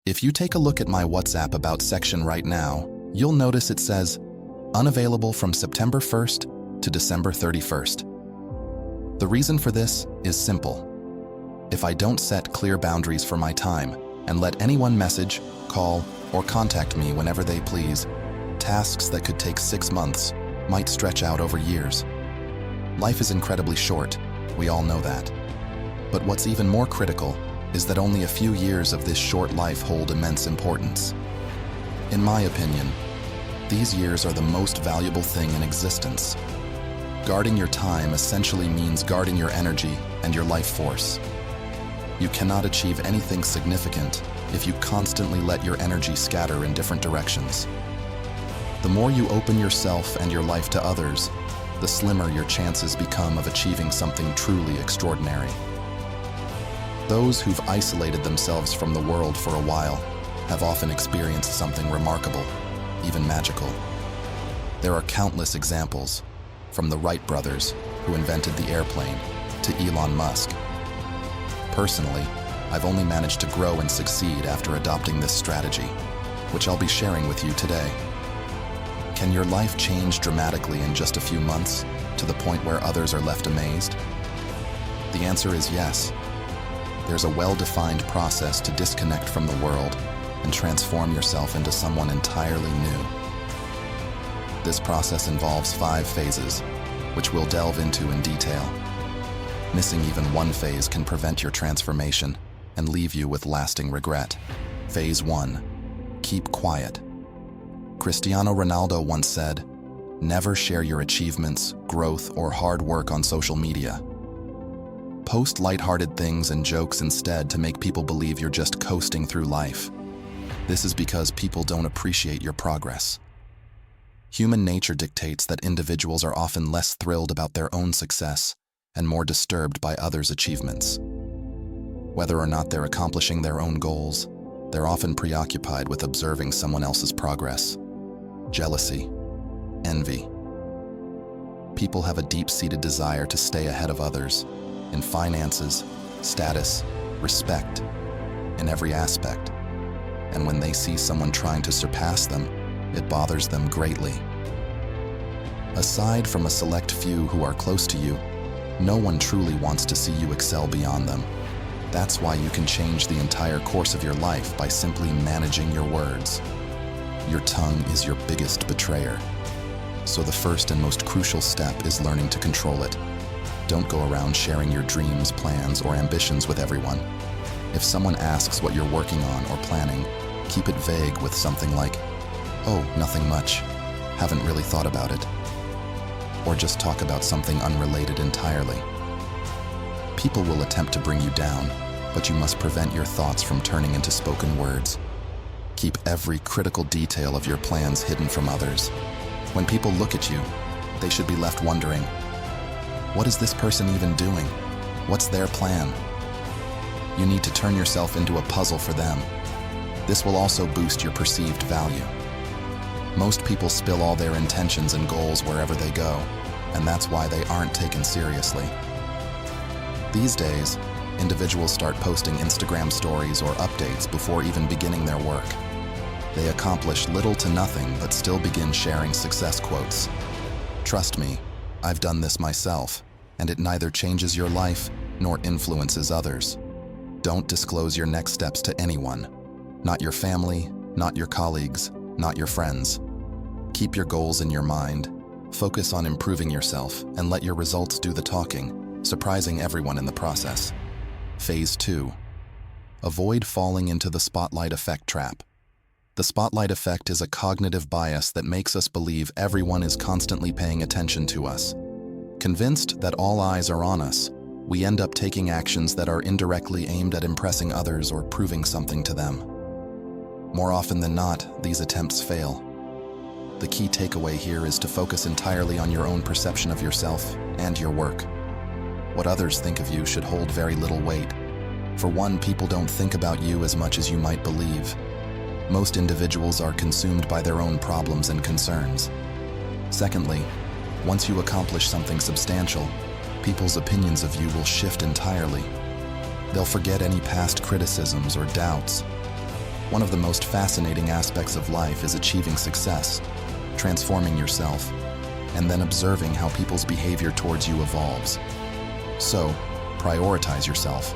If you take a look at my WhatsApp About section right now, you'll notice it says, unavailable from September 1st to December 31st. The reason for this is simple. If I don't set clear boundaries for my time and let anyone message, call, or contact me whenever they please, tasks that could take 6 months might stretch out over years. Life is incredibly short, we all know that. But what's even more critical is that only a few years of this short life hold immense importance. In my opinion, these years are the most valuable thing in existence. Guarding your time essentially means guarding your energy and your life force. You cannot achieve anything significant if you constantly let your energy scatter in different directions. The more you open yourself and your life to others, the slimmer your chances become of achieving something truly extraordinary. Those who've isolated themselves from the world for a while have often experienced something remarkable, even magical. There are countless examples, from the Wright brothers, who invented the airplane, to Elon Musk. Personally, I've only managed to grow and succeed after adopting this strategy, which I'll be sharing with you today. Can your life change dramatically in just a few months, to the point where others are left amazed? The answer is yes. There's a well-defined process to disconnect from the world and transform yourself into someone entirely new. This process involves 5 phases, which we'll delve into in detail. Missing even one phase can prevent your transformation and leave you with lasting regret. Phase 1. Keep quiet. Cristiano Ronaldo once said, "Never share your achievements, growth, or hard work on social media. Post lighthearted things and jokes instead to make people believe you're just coasting through life. This is because people don't appreciate your progress." Human nature dictates that individuals are often less thrilled about their own success and more disturbed by others' achievements. Whether or not they're accomplishing their own goals, they're often preoccupied with observing someone else's progress. Jealousy, envy. People have a deep-seated desire to stay ahead of others, in finances, status, respect, in every aspect. And when they see someone trying to surpass them, it bothers them greatly. Aside from a select few who are close to you, no one truly wants to see you excel beyond them. That's why you can change the entire course of your life by simply managing your words. Your tongue is your biggest betrayer. So the first and most crucial step is learning to control it. Don't go around sharing your dreams, plans, or ambitions with everyone. If someone asks what you're working on or planning, keep it vague with something like, "Oh, nothing much. Haven't really thought about it." Or just talk about something unrelated entirely. People will attempt to bring you down, but you must prevent your thoughts from turning into spoken words. Keep every critical detail of your plans hidden from others. When people look at you, they should be left wondering, what is this person even doing? What's their plan? You need to turn yourself into a puzzle for them. This will also boost your perceived value. Most people spill all their intentions and goals wherever they go, and that's why they aren't taken seriously. These days, individuals start posting Instagram stories or updates before even beginning their work. They accomplish little to nothing but still begin sharing success quotes. Trust me, I've done this myself, and it neither changes your life nor influences others. Don't disclose your next steps to anyone. Not your family, not your colleagues, not your friends. Keep your goals in your mind, focus on improving yourself, and let your results do the talking, surprising everyone in the process. Phase 2. Avoid falling into the spotlight effect trap. The spotlight effect is a cognitive bias that makes us believe everyone is constantly paying attention to us. Convinced that all eyes are on us, we end up taking actions that are indirectly aimed at impressing others or proving something to them. More often than not, these attempts fail. The key takeaway here is to focus entirely on your own perception of yourself and your work. What others think of you should hold very little weight. For one, people don't think about you as much as you might believe. Most individuals are consumed by their own problems and concerns. Secondly, once you accomplish something substantial, people's opinions of you will shift entirely. They'll forget any past criticisms or doubts. One of the most fascinating aspects of life is achieving success, transforming yourself, and then observing how people's behavior towards you evolves. So, prioritize yourself.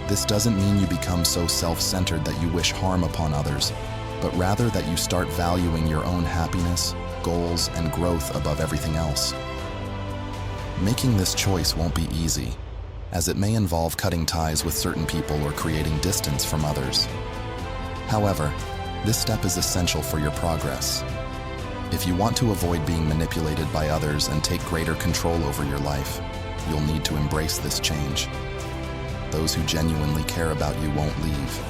This doesn't mean you become so self-centered that you wish harm upon others, but rather that you start valuing your own happiness, goals, and growth above everything else. Making this choice won't be easy, as it may involve cutting ties with certain people or creating distance from others. However, this step is essential for your progress. If you want to avoid being manipulated by others and take greater control over your life, you'll need to embrace this change. Those who genuinely care about you won't leave.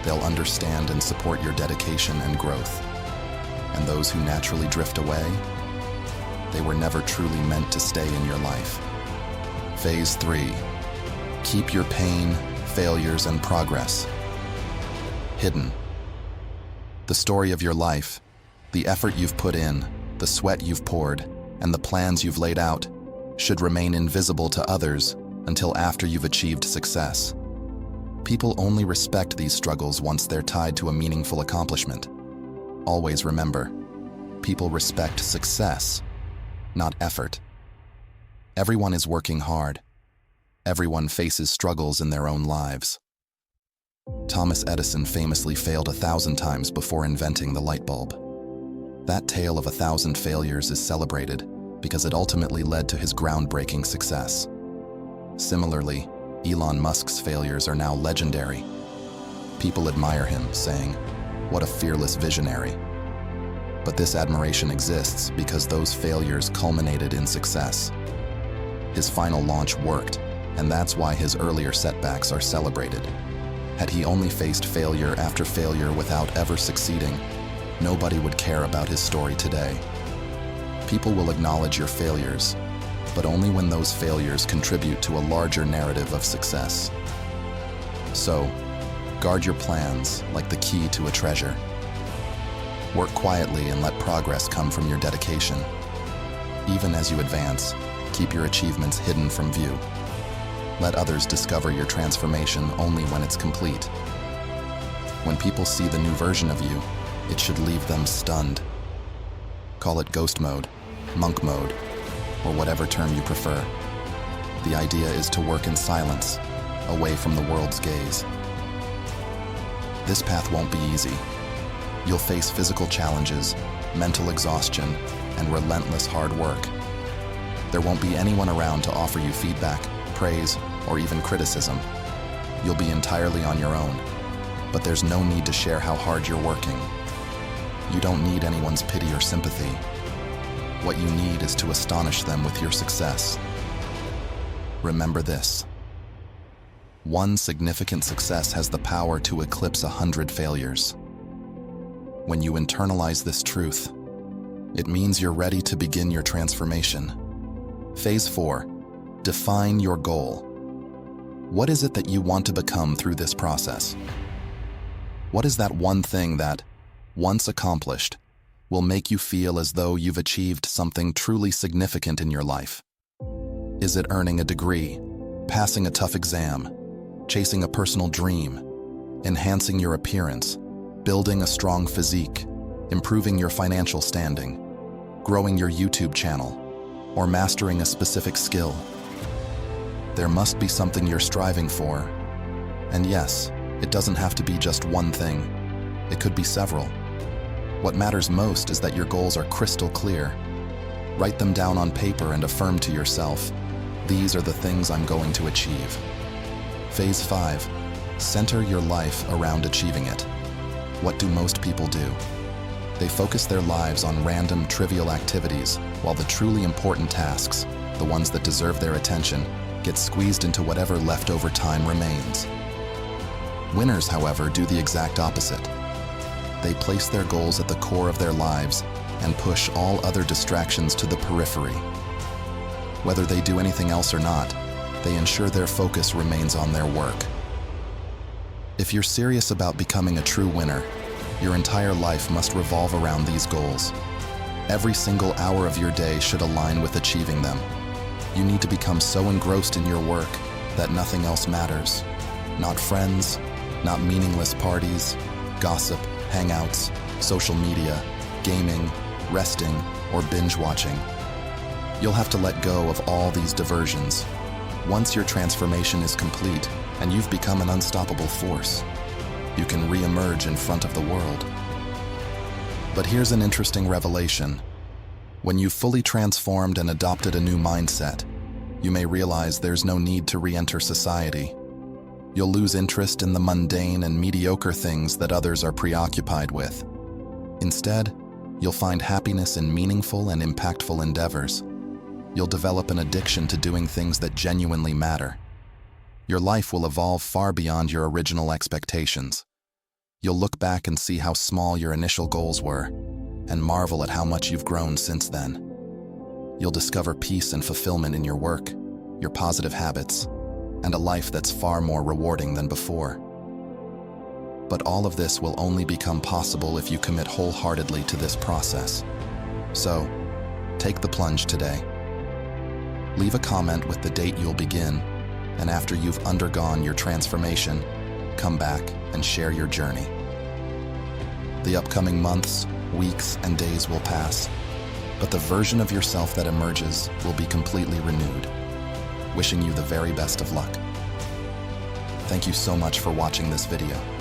They'll understand and support your dedication and growth. And those who naturally drift away, they were never truly meant to stay in your life. Phase 3. Keep your pain, failures, and progress hidden. The story of your life, the effort you've put in, the sweat you've poured, and the plans you've laid out should remain invisible to others until after you've achieved success. People only respect these struggles once they're tied to a meaningful accomplishment. Always remember, people respect success, not effort. Everyone is working hard. Everyone faces struggles in their own lives. Thomas Edison famously failed 1,000 times before inventing the light bulb. That tale of 1,000 failures is celebrated because it ultimately led to his groundbreaking success. Similarly, Elon Musk's failures are now legendary. People admire him, saying, "What a fearless visionary." But this admiration exists because those failures culminated in success. His final launch worked, and that's why his earlier setbacks are celebrated. Had he only faced failure after failure without ever succeeding, nobody would care about his story today. People will acknowledge your failures, but only when those failures contribute to a larger narrative of success. So, guard your plans like the key to a treasure. Work quietly and let progress come from your dedication. Even as you advance, keep your achievements hidden from view. Let others discover your transformation only when it's complete. When people see the new version of you, it should leave them stunned. Call it ghost mode, monk mode, or whatever term you prefer. The idea is to work in silence, away from the world's gaze. This path won't be easy. You'll face physical challenges, mental exhaustion, and relentless hard work. There won't be anyone around to offer you feedback, praise, or even criticism. You'll be entirely on your own, but there's no need to share how hard you're working. You don't need anyone's pity or sympathy. What you need is to astonish them with your success. Remember this: one significant success has the power to eclipse 100 failures. When you internalize this truth, it means you're ready to begin your transformation. Phase 4. Define your goal. What is it that you want to become through this process? What is that one thing that, once accomplished, will make you feel as though you've achieved something truly significant in your life? Is it earning a degree, passing a tough exam, chasing a personal dream, enhancing your appearance, building a strong physique, improving your financial standing, growing your YouTube channel, or mastering a specific skill? There must be something you're striving for. And yes, it doesn't have to be just one thing. It could be several. What matters most is that your goals are crystal clear. Write them down on paper and affirm to yourself, "These are the things I'm going to achieve." Phase 5. Center your life around achieving it. What do most people do? They focus their lives on random, trivial activities, while the truly important tasks, the ones that deserve their attention, get squeezed into whatever leftover time remains. Winners, however, do the exact opposite. They place their goals at the core of their lives and push all other distractions to the periphery. Whether they do anything else or not, they ensure their focus remains on their work. If you're serious about becoming a true winner, your entire life must revolve around these goals. Every single hour of your day should align with achieving them. You need to become so engrossed in your work that nothing else matters. Not friends, not meaningless parties, gossip, hangouts, social media, gaming, resting, or binge watching. You'll have to let go of all these diversions. Once your transformation is complete and you've become an unstoppable force, you can re-emerge in front of the world. But here's an interesting revelation. When you've fully transformed and adopted a new mindset, you may realize there's no need to re-enter society. You'll lose interest in the mundane and mediocre things that others are preoccupied with. Instead, you'll find happiness in meaningful and impactful endeavors. You'll develop an addiction to doing things that genuinely matter. Your life will evolve far beyond your original expectations. You'll look back and see how small your initial goals were, and marvel at how much you've grown since then. You'll discover peace and fulfillment in your work, your positive habits, and a life that's far more rewarding than before. But all of this will only become possible if you commit wholeheartedly to this process. So, take the plunge today. Leave a comment with the date you'll begin, and after you've undergone your transformation, come back and share your journey. The upcoming months, weeks, and days will pass, but the version of yourself that emerges will be completely renewed. Wishing you the very best of luck. Thank you so much for watching this video.